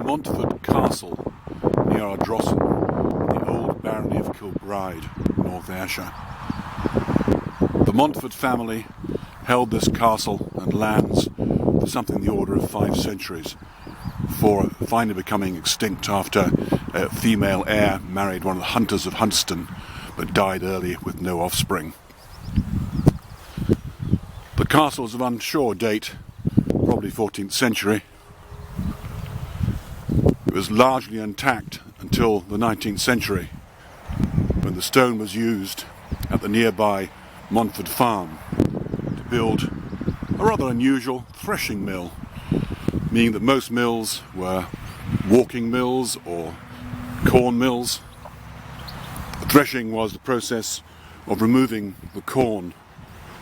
Montfode Castle near Ardrossan in the old barony of Kilbride, North Ayrshire. The Montfode family held this castle and lands for something in the order of 5 centuries, before finally becoming extinct after a female heir married one of the hunters of Huntston but died early with no offspring. The castle is of unsure date, probably 14th century. It was largely intact until the 19th century, when the stone was used at the nearby Montfode farm to build a rather unusual threshing mill, meaning that most mills were walking mills or corn mills. Threshing was the process of removing the corn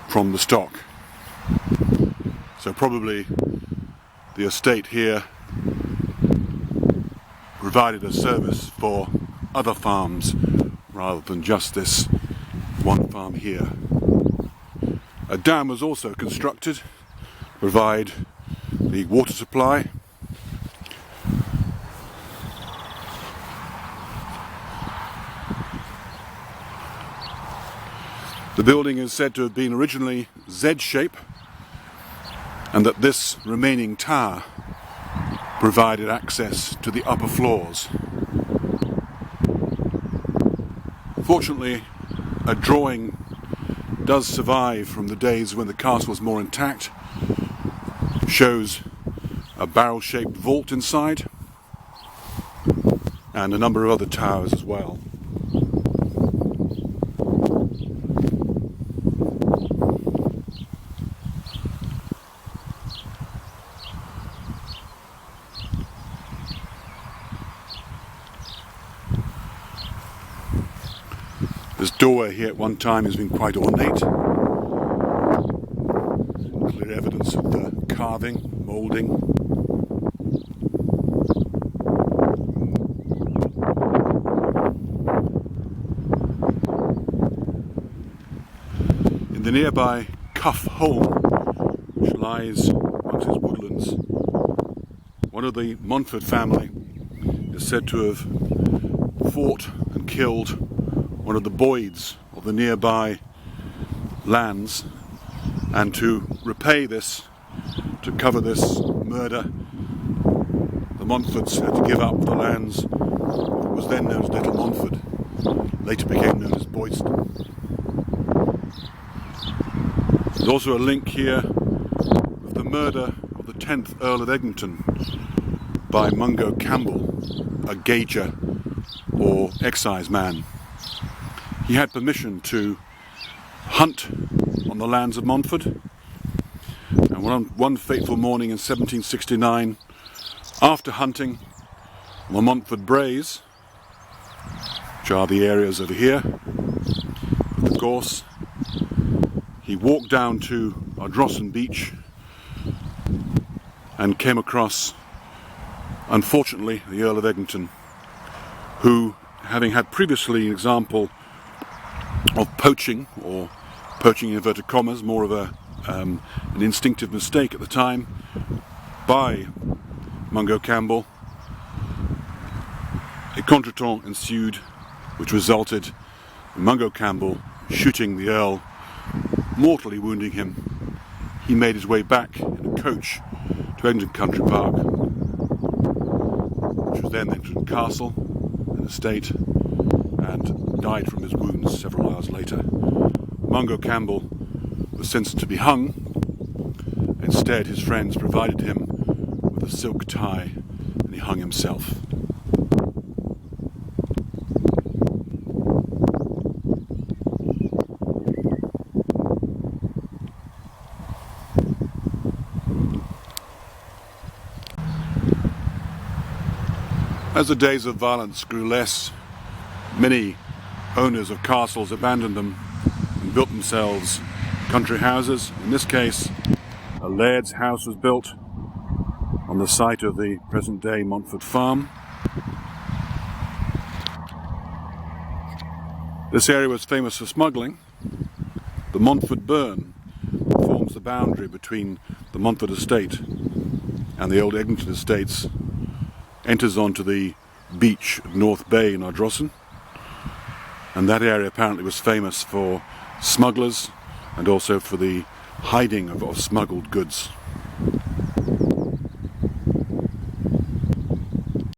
from the stock. So probably the estate here provided a service for other farms rather than just this one farm here. A dam was also constructed to provide the water supply. The building is said to have been originally Z-shape, and that this remaining tower provided access to the upper floors. Fortunately, a drawing does survive from the days when the castle was more intact. It shows a barrel-shaped vault inside and a number of other towers as well. This doorway here at one time has been quite ornate. Clear evidence of the carving, moulding. In the nearby Cuff Holm, which lies amongst its woodlands, one of the Montfode family is said to have fought and killed one of the Boyds of the nearby lands, and to repay this, to cover this murder, the Montfodes had to give up the lands that was then known as Little Montfode, later became known as Boyston. There's also a link here with the murder of the 10th Earl of Eglinton by Mungo Campbell, a gauger or exciseman. He had permission to hunt on the lands of Montfode, and one fateful morning in 1769, after hunting on the Montfode Braes, which are the areas over here with the gorse, he walked down to Ardrossan beach and came across, unfortunately, the Earl of Eglinton, who, having had previously an example of poaching, or poaching in inverted commas, more of an instinctive mistake at the time, by Mungo Campbell, a contretemps ensued which resulted in Mungo Campbell shooting the Earl, mortally wounding him. He made his way back in a coach to Eglinton Country Park, which was then Eglinton Castle, an estate, and died from his wounds several hours later. Mungo Campbell was sentenced to be hung. Instead, his friends provided him with a silk tie, and he hung himself. As the days of violence grew less, many owners of castles abandoned them and built themselves country houses. In this case, a laird's house was built on the site of the present-day Montfode farm. This area was famous for smuggling. The Montfode burn forms the boundary between the Montfode estate and the old Eglinton estates enters onto the beach at North Bay in Ardrossan, and that area apparently was famous for smugglers and also for the hiding of smuggled goods.